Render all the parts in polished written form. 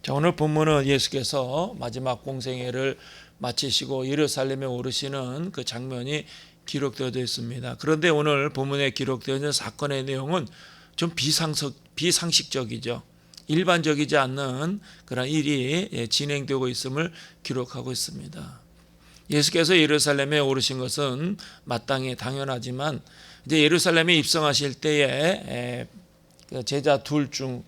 자, 오늘 본문은 예수께서 마지막 공생애를 마치시고 예루살렘에 오르시는 그 장면이 기록되어 있습니다. 그런데 오늘 본문에 기록되어 있는 사건의 내용은 좀 비상식적이죠. 일반적이지 않는 그런 일이 진행되고 있음을 기록하고 있습니다. 예수께서 예루살렘에 오르신 것은 마땅히 당연하지만 이제 예루살렘에 입성하실 때에 제자들 중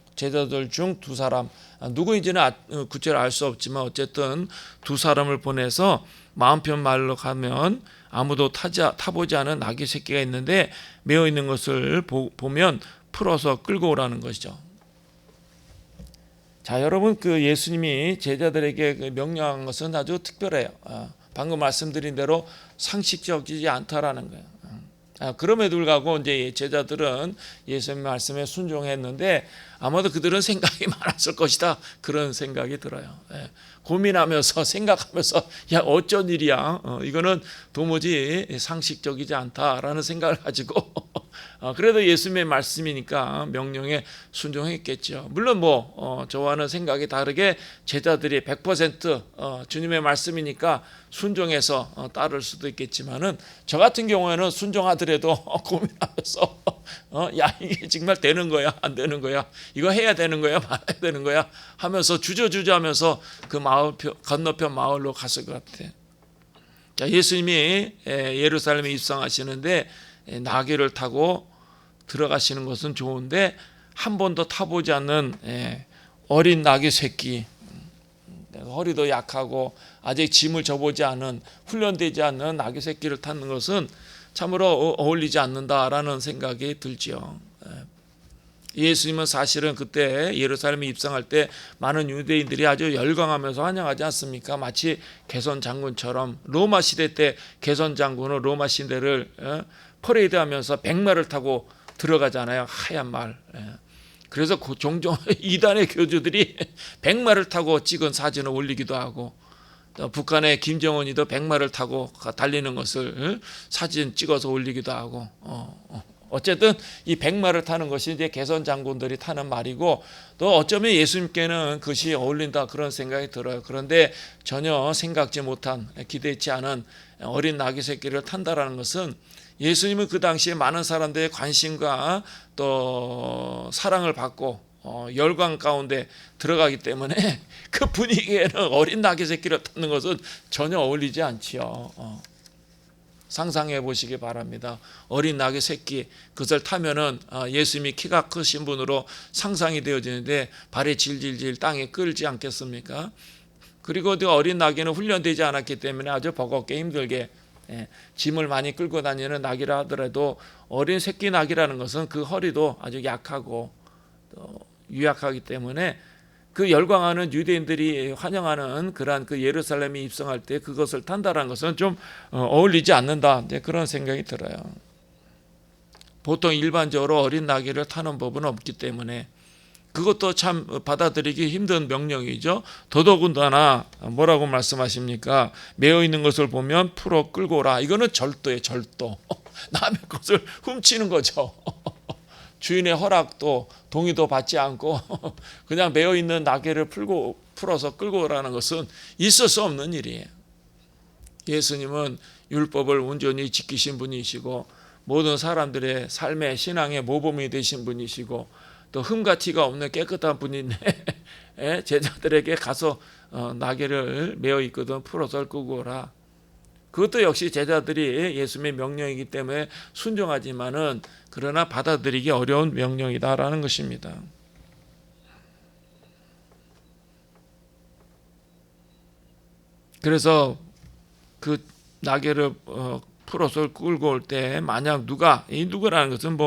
두 사람, 누구인지는 구체로 알 수 없지만 어쨌든 두 사람을 보내서 마음편 마을로 가면 아무도 타보지 않은 나귀 새끼가 있는데 메어 있는 것을 보면 풀어서 끌고 오라는 것이죠. 자, 여러분, 그 예수님이 제자들에게 명령한 것은 아주 특별해요. 방금 말씀드린 대로 상식적이지 않다라는 거예요. 그럼에도 불구하고 이제 제자들은 예수님 말씀에 순종했는데 아마도 그들은 생각이 많았을 것이다, 그런 생각이 들어요. 고민하면서 생각하면서 야, 어쩐 일이야, 이거는 도무지 상식적이지 않다라는 생각을 가지고 그래도 예수님의 말씀이니까 명령에 순종했겠죠. 물론 저와는 생각이 다르게 제자들이 100% 주님의 말씀이니까 순종해서 따를 수도 있겠지만은 저 같은 경우에는 순종하더라도 고민하면서 야, 이게 정말 되는 거야, 안 되는 거야, 이거 해야 되는 거야, 말아야 되는 거야 하면서 주저하면서 그 마을 건너편 마을로 갔을 것 같아요. 자, 예수님이 예루살렘에 입성하시는데 나귀를 타고 들어가시는 것은 좋은데 한 번도 타보지 않는 어린 나귀 새끼, 허리도 약하고 아직 짐을 져보지 않은, 훈련되지 않은 나귀 새끼를 타는 것은 참으로 어울리지 않는다라는 생각이 들죠. 예수님은 사실은 그때 예루살렘에 입성할 때 많은 유대인들이 아주 열광하면서 환영하지 않습니까? 마치 개선 장군처럼. 로마 시대 때 개선 장군은 로마 시대를 퍼레이드하면서 백마를 타고 들어가잖아요. 하얀 말. 그래서 종종 이단의 교주들이 백마를 타고 찍은 사진을 올리기도 하고, 북한의 김정은이도 백마를 타고 달리는 것을 사진 찍어서 올리기도 하고, 어쨌든 이 백마를 타는 것이 이제 개선 장군들이 타는 말이고, 또 어쩌면 예수님께는 그것이 어울린다, 그런 생각이 들어요. 그런데 전혀 생각지 못한, 기대치 않은 어린 나귀 새끼를 탄다라는 것은 예수님은 그 당시에 많은 사람들의 관심과 또 사랑을 받고 열광 가운데 들어가기 때문에 그 분위기에는 어린 나귀 새끼를 타는 것은 전혀 어울리지 않지요. 상상해 보시기 바랍니다. 어린 나귀 새끼, 그것을 타면은 예수님이 키가 크신 분으로 상상이 되어지는데 발이 질질질 땅에 끌지 않겠습니까? 그리고 그 어린 나귀는 훈련되지 않았기 때문에 아주 버겁게 힘들게 짐을 많이 끌고 다니는 나귀라 하더라도 어린 새끼 나귀라는 것은 그 허리도 아주 약하고 또 유약하기 때문에 그 열광하는 유대인들이 환영하는 그러한 그 예루살렘에 입성할 때 그것을 탄다는 것은 좀 어울리지 않는다, 그런 생각이 들어요. 보통 일반적으로 어린 나귀를 타는 법은 없기 때문에 그것도 참 받아들이기 힘든 명령이죠. 더더군다나 뭐라고 말씀하십니까? 메어 있는 것을 보면 풀어 끌고 오라. 이거는 절도예요, 절도. 남의 것을 훔치는 거죠. 주인의 허락도 동의도 받지 않고 그냥 메어 있는 나귀를 풀어서 끌고 오라는 것은 있을 수 없는 일이에요. 예수님은 율법을 온전히 지키신 분이시고 모든 사람들의 삶의 신앙의 모범이 되신 분이시고 또 흠과 티가 없는 깨끗한 분인데 제자들에게 가서 나귀를 메어 있거든 풀어서 끌고 오라. 그것도 역시 제자들이 예수님의 명령이기 때문에 순종하지만은 그러나 받아들이기 어려운 명령이다라는 것입니다. 그래서 그 나귀를 풀어서 끌고 올 때 만약 누구라는 것은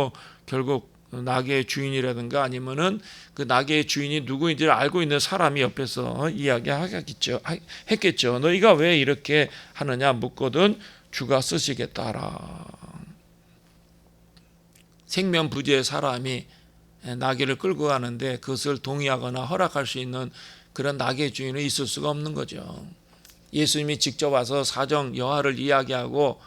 결국 나귀의 주인이라든가 아니면은 그 나귀의 주인이 누구인지를 알고 있는 사람이 옆에서 했겠죠. 너희가 왜 이렇게 하느냐 묻거든 주가 쓰시겠다 하라. 생면부지의 사람이 나귀를 끌고 가는데 그것을 동의하거나 허락할 수 있는 그런 나귀의 주인은 있을 수가 없는 거죠. 예수님이 직접 와서 사정 여하를 이야기하고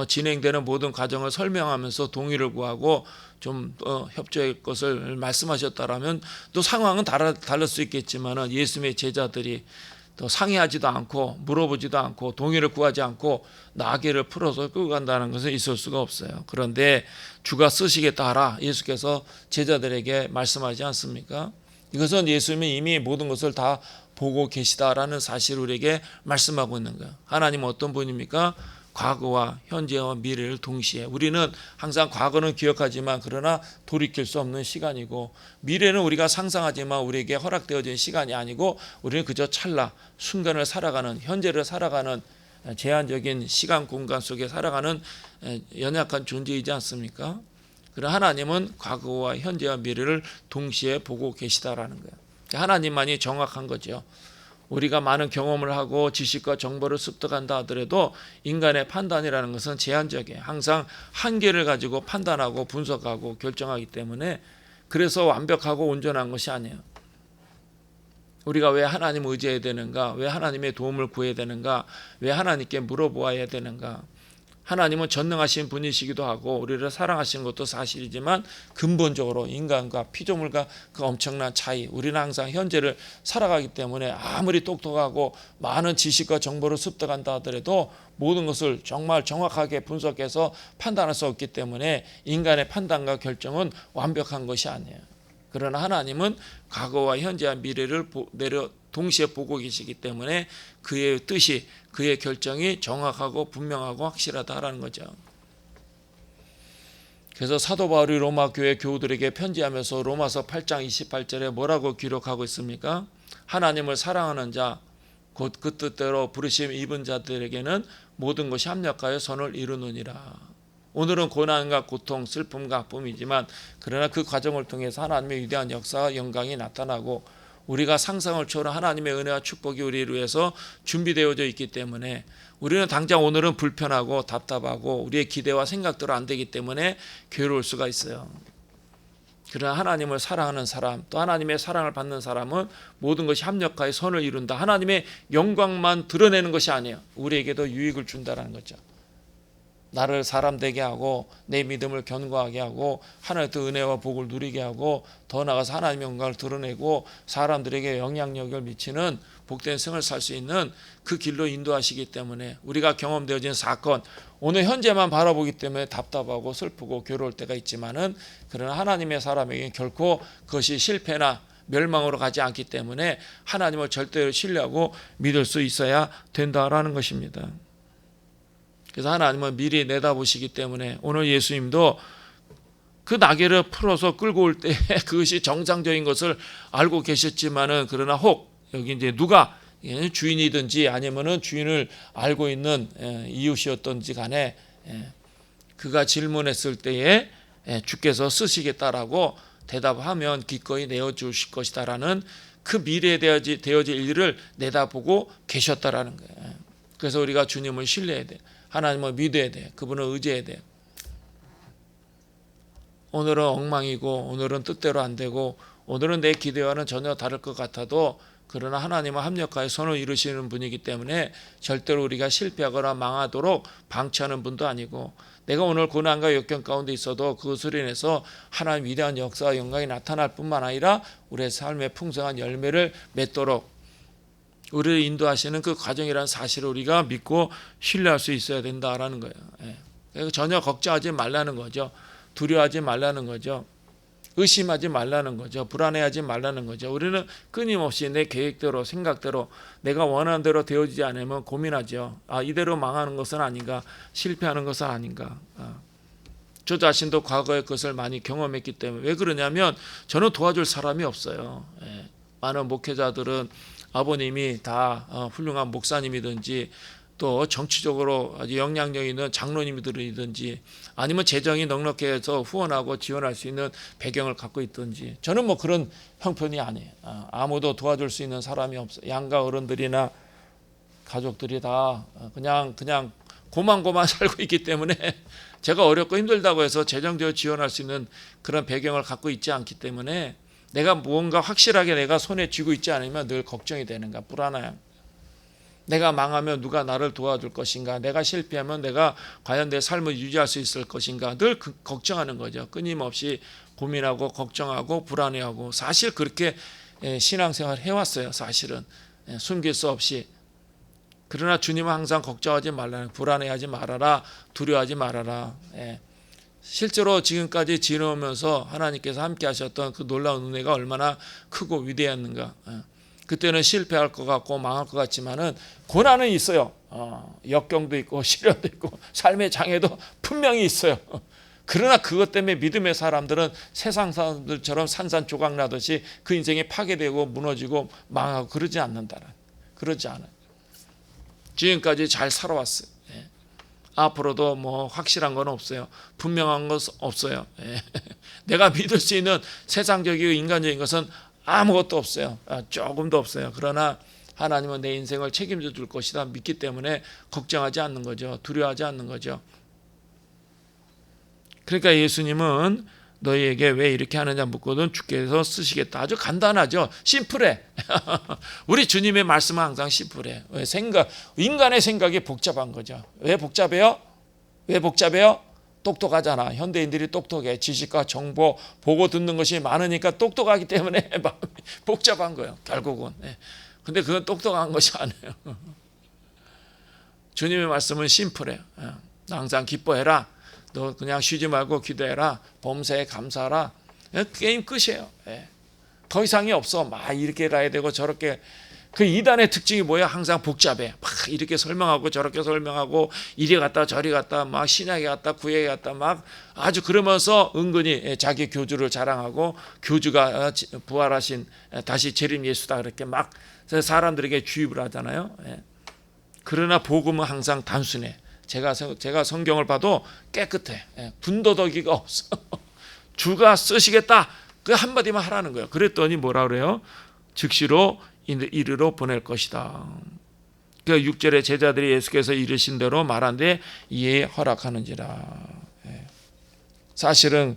진행되는 모든 과정을 설명하면서 동의를 구하고 좀 협조의 것을 말씀하셨다라면 또 상황은 다를 수 있겠지만은 예수님의 제자들이 또 상의하지도 않고 물어보지도 않고 동의를 구하지 않고 나귀를 풀어서 끌고 간다는 것은 있을 수가 없어요. 그런데 주가 쓰시겠다 하라 예수께서 제자들에게 말씀하지 않습니까? 이것은 예수님이 이미 모든 것을 다 보고 계시다라는 사실을 우리에게 말씀하고 있는 거예요. 하나님은 어떤 분입니까? 과거와 현재와 미래를 동시에, 우리는 항상 과거는 기억하지만 그러나 돌이킬 수 없는 시간이고, 미래는 우리가 상상하지만 우리에게 허락되어진 시간이 아니고 우리는 그저 찰나 순간을 살아가는, 현재를 살아가는 제한적인 시간 공간 속에 살아가는 연약한 존재이지 않습니까? 그러나 하나님은 과거와 현재와 미래를 동시에 보고 계시다라는 거예요. 하나님만이 정확한 거죠. 우리가 많은 경험을 하고 지식과 정보를 습득한다 하더라도 인간의 판단이라는 것은 제한적이에요. 항상 한계를 가지고 판단하고 분석하고 결정하기 때문에, 그래서 완벽하고 온전한 것이 아니에요. 우리가 왜 하나님을 의지해야 되는가? 왜 하나님의 도움을 구해야 되는가? 왜 하나님께 물어보아야 되는가? 하나님은 전능하신 분이시기도 하고 우리를 사랑하시는 것도 사실이지만, 근본적으로 인간과 피조물과 그 엄청난 차이, 우리는 항상 현재를 살아가기 때문에 아무리 똑똑하고 많은 지식과 정보를 습득한다 하더라도 모든 것을 정말 정확하게 분석해서 판단할 수 없기 때문에 인간의 판단과 결정은 완벽한 것이 아니에요. 그러나 하나님은 과거와 현재와 미래를 동시에 보고 계시기 때문에 그의 뜻이, 그의 결정이 정확하고 분명하고 확실하다라는 거죠. 그래서 사도 바울이 로마 교회 교우들에게 편지하면서 로마서 8장 28절에 뭐라고 기록하고 있습니까? 하나님을 사랑하는 자, 곧 그 뜻대로 부르심 입은 자들에게는 모든 것이 합력하여 선을 이루느니라. 오늘은 고난과 고통, 슬픔과 아픔이지만, 그러나 그 과정을 통해서 하나님의 위대한 역사와 영광이 나타나고 우리가 상상을 초월한 하나님의 은혜와 축복이 우리를 위해서 준비되어져 있기 때문에, 우리는 당장 오늘은 불편하고 답답하고 우리의 기대와 생각대로 안 되기 때문에 괴로울 수가 있어요. 그러나 하나님을 사랑하는 사람, 또 하나님의 사랑을 받는 사람은 모든 것이 합력하여 선을 이룬다. 하나님의 영광만 드러내는 것이 아니에요. 우리에게도 유익을 준다라는 거죠. 나를 사람 되게 하고 내 믿음을 견고하게 하고 하나님의 은혜와 복을 누리게 하고, 더 나아가서 하나님의 영광을 드러내고 사람들에게 영향력을 미치는 복된 생을 살 수 있는 그 길로 인도하시기 때문에, 우리가 경험되어진 사건, 오늘 현재만 바라보기 때문에 답답하고 슬프고 괴로울 때가 있지만은, 그러나 하나님의 사람에게 결코 그것이 실패나 멸망으로 가지 않기 때문에 하나님을 절대로 신뢰하고 믿을 수 있어야 된다라는 것입니다. 그래서 하나님은 미리 내다보시기 때문에 오늘 예수님도 그 나귀를 풀어서 끌고 올 때 그것이 정상적인 것을 알고 계셨지만은, 그러나 혹 여기 이제 누가 주인이든지 아니면은 주인을 알고 있는 이웃이었던지 간에 그가 질문했을 때에 주께서 쓰시겠다라고 대답하면 기꺼이 내어주실 것이다라는 그 미래에 되어질 일을 내다보고 계셨다라는 거예요. 그래서 우리가 주님을 신뢰해야 돼. 하나님을 믿어야 돼. 그분을 의지해야 돼. 오늘은 엉망이고 오늘은 뜻대로 안 되고 오늘은 내 기대와는 전혀 다를 것 같아도, 그러나 하나님은 합력하여 선을 이루시는 분이기 때문에 절대로 우리가 실패하거나 망하도록 방치하는 분도 아니고, 내가 오늘 고난과 역경 가운데 있어도 그것으로 인해서 하나님 위대한 역사와 영광이 나타날 뿐만 아니라 우리의 삶의 풍성한 열매를 맺도록 우리를 인도하시는 그 과정이라는 사실을 우리가 믿고 신뢰할 수 있어야 된다라는 거예요. 전혀 걱정하지 말라는 거죠. 두려워하지 말라는 거죠. 의심하지 말라는 거죠. 불안해하지 말라는 거죠. 우리는 끊임없이 내 계획대로 생각대로 내가 원하는 대로 되어지지 않으면 고민하죠. 이대로 망하는 것은 아닌가, 실패하는 것은 아닌가. 저 자신도 과거의 것을 많이 경험했기 때문에. 왜 그러냐면 저는 도와줄 사람이 없어요. 많은 목회자들은 아버님이 다 훌륭한 목사님이든지 또 정치적으로 아주 영향력 있는 장로님들이든지 아니면 재정이 넉넉해서 후원하고 지원할 수 있는 배경을 갖고 있든지, 저는 뭐 그런 형편이 아니에요. 아무도 도와줄 수 있는 사람이 없어요. 양가 어른들이나 가족들이 다 그냥 고만고만 살고 있기 때문에 제가 어렵고 힘들다고 해서 재정적으로 지원할 수 있는 그런 배경을 갖고 있지 않기 때문에, 내가 무언가 확실하게 내가 손에 쥐고 있지 않으면 늘 걱정이 되는가, 불안해요. 내가 망하면 누가 나를 도와줄 것인가? 내가 실패하면 내가 과연 내 삶을 유지할 수 있을 것인가? 늘 걱정하는 거죠. 끊임없이 고민하고 걱정하고 불안해하고, 사실 그렇게 신앙생활 해왔어요. 사실은 숨길 수 없이. 그러나 주님은 항상 걱정하지 말라, 불안해하지 말아라, 두려워하지 말아라. 실제로 지금까지 지내오면서 하나님께서 함께 하셨던 그 놀라운 은혜가 얼마나 크고 위대했는가. 그때는 실패할 것 같고 망할 것 같지만은 고난은 있어요. 역경도 있고 시련도 있고 삶의 장애도 분명히 있어요. 그러나 그것 때문에 믿음의 사람들은 세상 사람들처럼 산산조각 나듯이 그 인생이 파괴되고 무너지고 망하고 그러지 않는다는, 그러지 않아요. 지금까지 잘 살아왔어요. 앞으로도 뭐 확실한 건 없어요. 분명한 건 없어요. 내가 믿을 수 있는 세상적이고 인간적인 것은 아무것도 없어요. 조금도 없어요. 그러나 하나님은 내 인생을 책임져 줄 것이다 믿기 때문에 걱정하지 않는 거죠. 두려워하지 않는 거죠. 그러니까 예수님은 너희에게 왜 이렇게 하느냐 묻거든 주께서 쓰시겠다. 아주 간단하죠. 심플해. 우리 주님의 말씀은 항상 심플해. 왜? 인간의 생각이 복잡한 거죠. 왜 복잡해요? 왜 복잡해요? 똑똑하잖아. 현대인들이 똑똑해. 지식과 정보, 보고 듣는 것이 많으니까 똑똑하기 때문에 복잡한 거예요. 결국은. 근데 그건 똑똑한 것이 아니에요. 주님의 말씀은 심플해요. 너 항상 기뻐해라. 너 그냥 쉬지 말고 기도해라. 범사에 감사하라. 게임 끝이에요. 더 이상이 없어. 막 이렇게 가야 되고 저렇게. 그 이단의 특징이 뭐야? 항상 복잡해. 막 이렇게 설명하고 저렇게 설명하고 이리 갔다 저리 갔다 막 신약에 갔다 구약에 갔다 막 아주 그러면서 은근히 자기 교주를 자랑하고 교주가 부활하신 다시 재림 예수다 그렇게 막 사람들에게 주입을 하잖아요. 그러나 복음은 항상 단순해. 제가 성경을 봐도 깨끗해. 군더더기가 없어. 주가 쓰시겠다. 그 한마디만 하라는 거예요. 그랬더니 뭐라 그래요? 즉시로 이르러 보낼 것이다. 그 6절에 제자들이 예수께서 이르신 대로 말한데 이에 허락하는지라. 사실은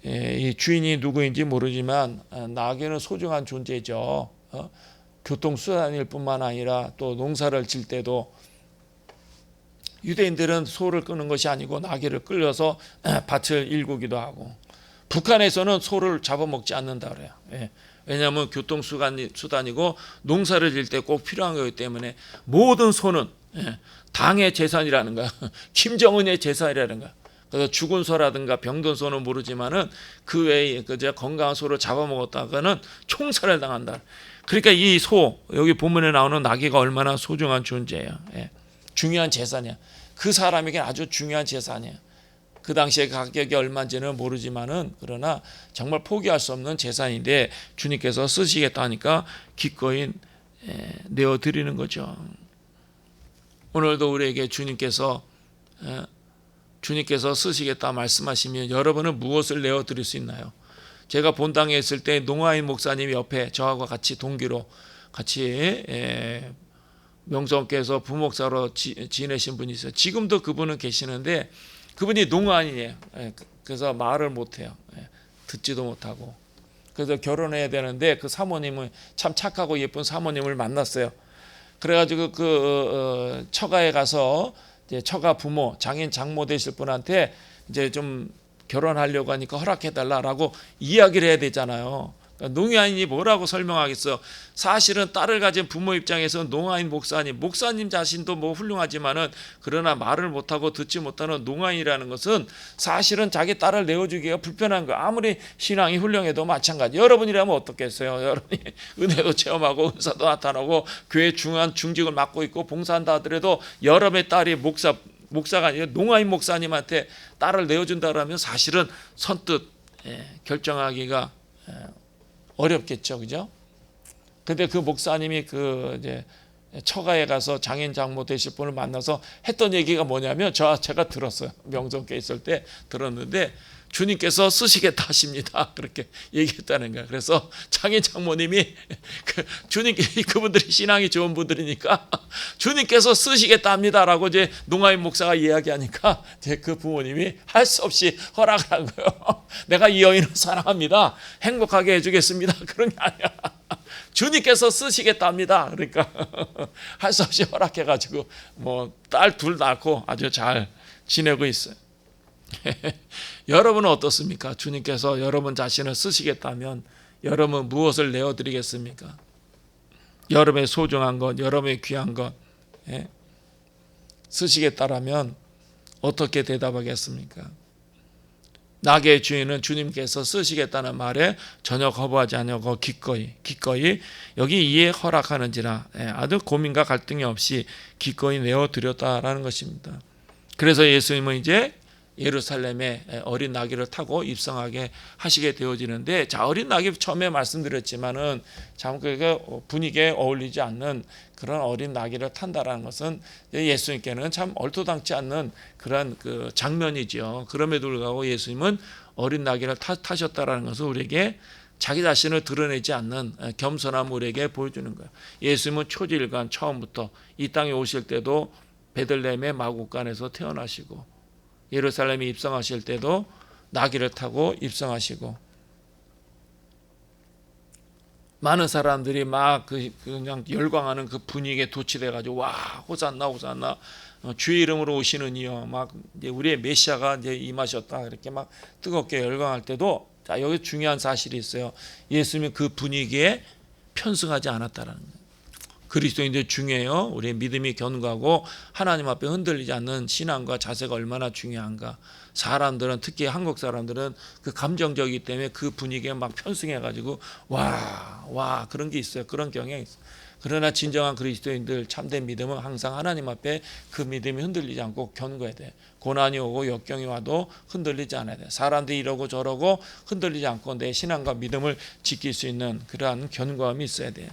이 주인이 누구인지 모르지만 나귀는 소중한 존재죠. 교통수단일 뿐만 아니라 또 농사를 질 때도 유대인들은 소를 끄는 것이 아니고 나귀를 끌려서 밭을 일구기도 하고, 북한에서는 소를 잡아먹지 않는다 그래요. 왜냐하면 교통수단이고 농사를 질 때 꼭 필요한 거기 때문에 모든 소는 당의 재산이라는 거야. 김정은의 재산이라는 거야. 그래서 죽은 소라든가 병든 소는 모르지만은 그 외에 건강한 소를 잡아먹었다가는 총살을 당한다. 그러니까 이 소, 여기 본문에 나오는 나귀가 얼마나 소중한 존재예요. 중요한 재산이야. 그 사람에게는 아주 중요한 재산이에요. 그 당시에 가격이 얼마인지는 모르지만은 그러나 정말 포기할 수 없는 재산인데 주님께서 쓰시겠다 하니까 기꺼이 내어드리는 거죠. 오늘도 우리에게 주님께서 쓰시겠다 말씀하시면 여러분은 무엇을 내어드릴 수 있나요? 제가 본당에 있을 때 농아인 목사님 옆에 저하고 같이 동기로 같이 명성께서 부목사로 지내신 분이 있어요. 지금도 그분은 계시는데 그분이 농아인이에요. 그래서 말을 못해요. 듣지도 못하고. 그래서 결혼해야 되는데 그 사모님은 참 착하고 예쁜 사모님을 만났어요. 그래가지고 그 처가에 가서 이제 처가 부모, 장인 장모 되실 분한테 이제 좀 결혼하려고 하니까 허락해달라라고 이야기를 해야 되잖아요. 농아인이 뭐라고 설명하겠어요? 사실은 딸을 가진 부모 입장에서 농아인 목사님 자신도 뭐 훌륭하지만은 그러나 말을 못하고 듣지 못하는 농아인이라는 것은 사실은 자기 딸을 내어주기가 불편한 거예요. 아무리 신앙이 훌륭해도 마찬가지. 여러분이라면 어떻겠어요? 여러분이 은혜도 체험하고 은사도 나타나고 교회 중요한 중직을 맡고 있고 봉사한다 하더라도 여러분의 딸이 목사가 아니라 농아인 목사님한테 딸을 내어준다 그러면 사실은 선뜻 결정하기가 어렵겠죠, 그죠? 근데 그 목사님이 그 이제 처가에 가서 장인 장모 되실 분을 만나서 했던 얘기가 뭐냐면 제가 들었어요. 명성교회 있을 때 들었는데 주님께서 쓰시겠다 하십니다. 그렇게 얘기했다는 거야. 그래서 장인 장모님이 그분들이 신앙이 좋은 분들이니까 주님께서 쓰시겠다 합니다라고 이제 농아인 목사가 이야기하니까 이제 그 부모님이 할 수 없이 허락을 한 거예요. 내가 이 여인을 사랑합니다. 행복하게 해주겠습니다. 그런 게 아니야. 주님께서 쓰시겠다 합니다. 그러니까 할 수 없이 허락해가지고 뭐 딸 둘 낳고 아주 잘 지내고 있어요. 여러분은 어떻습니까? 주님께서 여러분 자신을 쓰시겠다면 여러분 무엇을 내어드리겠습니까? 여러분의 소중한 것, 여러분의 귀한 것 쓰시겠다라면 어떻게 대답하겠습니까? 나귀의 주인은 주님께서 쓰시겠다는 말에 전혀 거부하지 않고 기꺼이 여기 이에 허락하는지라 아주 고민과 갈등이 없이 기꺼이 내어드렸다라는 것입니다. 그래서 예수님은 이제 예루살렘에 어린 나귀를 타고 입성하게 하시게 되어지는데, 자, 어린 나귀 처음에 말씀드렸지만은 참 그게 분위기에 어울리지 않는 그런 어린 나귀를 탄다라는 것은 예수님께는 참 얼토당치 않는 그런 그 장면이지요. 그럼에도 불구하고 예수님은 어린 나귀를 타셨다라는 것은 우리에게 자기 자신을 드러내지 않는 겸손함을 우리에게 보여주는 거예요. 예수님은 초지일관 처음부터 이 땅에 오실 때도 베들레헴의 마구간에서 태어나시고 예루살렘에 입성하실 때도 나귀를 타고 입성하시고, 많은 사람들이 막 그냥 열광하는 그 분위기에 도취돼 가지고 와 호산나 호산나 주의 이름으로 오시는 이여 막 이제 우리의 메시아가 이제 임하셨다 이렇게 막 뜨겁게 열광할 때도, 자, 여기 중요한 사실이 있어요. 예수님이 그 분위기에 편승하지 않았다라는 거예요. 그리스도인들 중요해요. 우리의 믿음이 견고하고 하나님 앞에 흔들리지 않는 신앙과 자세가 얼마나 중요한가. 사람들은, 특히 한국 사람들은 그 감정적이기 때문에 그 분위기에 막 편승해가지고 와 그런 게 있어요. 그런 경향이 있어요. 그러나 진정한 그리스도인들 참된 믿음은 항상 하나님 앞에 그 믿음이 흔들리지 않고 견고해야 돼. 고난이 오고 역경이 와도 흔들리지 않아야 돼. 사람들이 이러고 저러고 흔들리지 않고 내 신앙과 믿음을 지킬 수 있는 그러한 견고함이 있어야 돼요.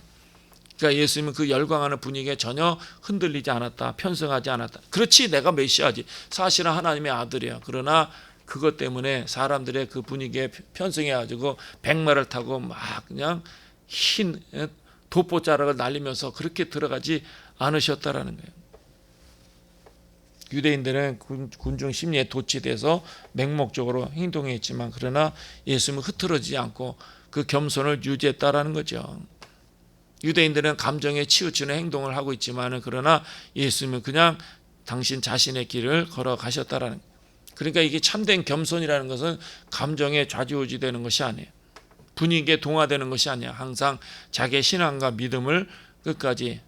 그러니까 예수님은 그 열광하는 분위기에 전혀 흔들리지 않았다. 편승하지 않았다. 그렇지, 내가 메시아지. 사실은 하나님의 아들이야. 그러나 그것 때문에 사람들의 그 분위기에 편승해가지고 백마를 타고 막 그냥 흰 돋보자락을 날리면서 그렇게 들어가지 않으셨다라는 거예요. 유대인들은 군중 심리에 도취돼서 맹목적으로 행동했지만, 그러나 예수님은 흐트러지지 않고 그 겸손을 유지했다라는 거죠. 유대인들은 감정에 치우치는 행동을 하고 있지만은, 그러나 예수님은 그냥 당신 자신의 길을 걸어가셨다라는 거예요. 그러니까 이게 참된 겸손이라는 것은 감정에 좌지우지되는 것이 아니에요. 분위기에 동화되는 것이 아니야. 항상 자기의 신앙과 믿음을 끝까지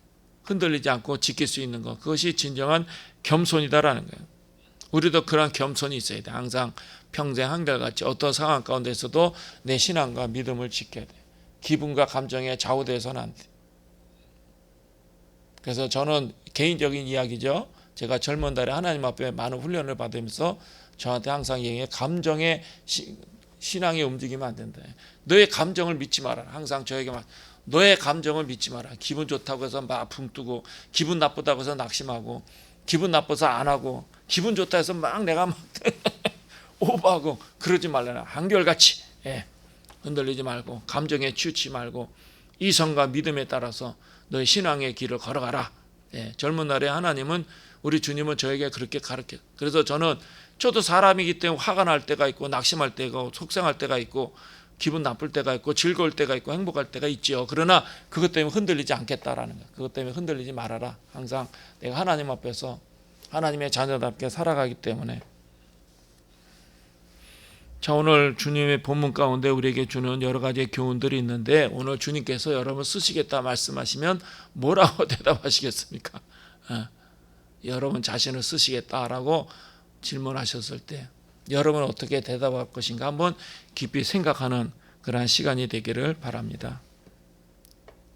흔들리지 않고 지킬 수 있는 것, 그것이 진정한 겸손이다라는 거예요. 우리도 그런 겸손이 있어야 돼. 항상 평생 한결같이 어떤 상황 가운데서도 내 신앙과 믿음을 지켜야 돼. 기분과 감정에 좌우돼서는 안 돼. 그래서 저는 개인적인 이야기죠. 제가 젊은 달에 하나님 앞에 많은 훈련을 받으면서 저한테 항상 얘기해, 감정에 신앙이 움직이면 안 된다. 너의 감정을 믿지 마라. 항상 저에게 막 너의 감정을 믿지 마라. 기분 좋다고 해서 막 붕뜨고, 기분 나쁘다고 해서 낙심하고, 기분 나빠서 안 하고, 기분 좋다 해서 막 내가 막 오버하고 그러지 말라. 한결같이 흔들리지 말고 감정에 치우치지 말고 이성과 믿음에 따라서 너의 신앙의 길을 걸어가라. 젊은 날에 하나님은, 우리 주님은 저에게 그렇게 가르쳐요. 그래서 저도 사람이기 때문에 화가 날 때가 있고 낙심할 때가 있고 속상할 때가 있고 기분 나쁠 때가 있고 즐거울 때가 있고 행복할 때가 있죠. 그러나 그것 때문에 흔들리지 않겠다라는 거예요. 그것 때문에 흔들리지 말아라. 항상 내가 하나님 앞에서 하나님의 자녀답게 살아가기 때문에. 자, 오늘 주님의 본문 가운데 우리에게 주는 여러 가지의 교훈들이 있는데, 오늘 주님께서 여러분 쓰시겠다 말씀하시면 뭐라고 대답하시겠습니까? 여러분 자신을 쓰시겠다라고 질문하셨을 때 여러분은 어떻게 대답할 것인가 한번 깊이 생각하는 그러한 시간이 되기를 바랍니다.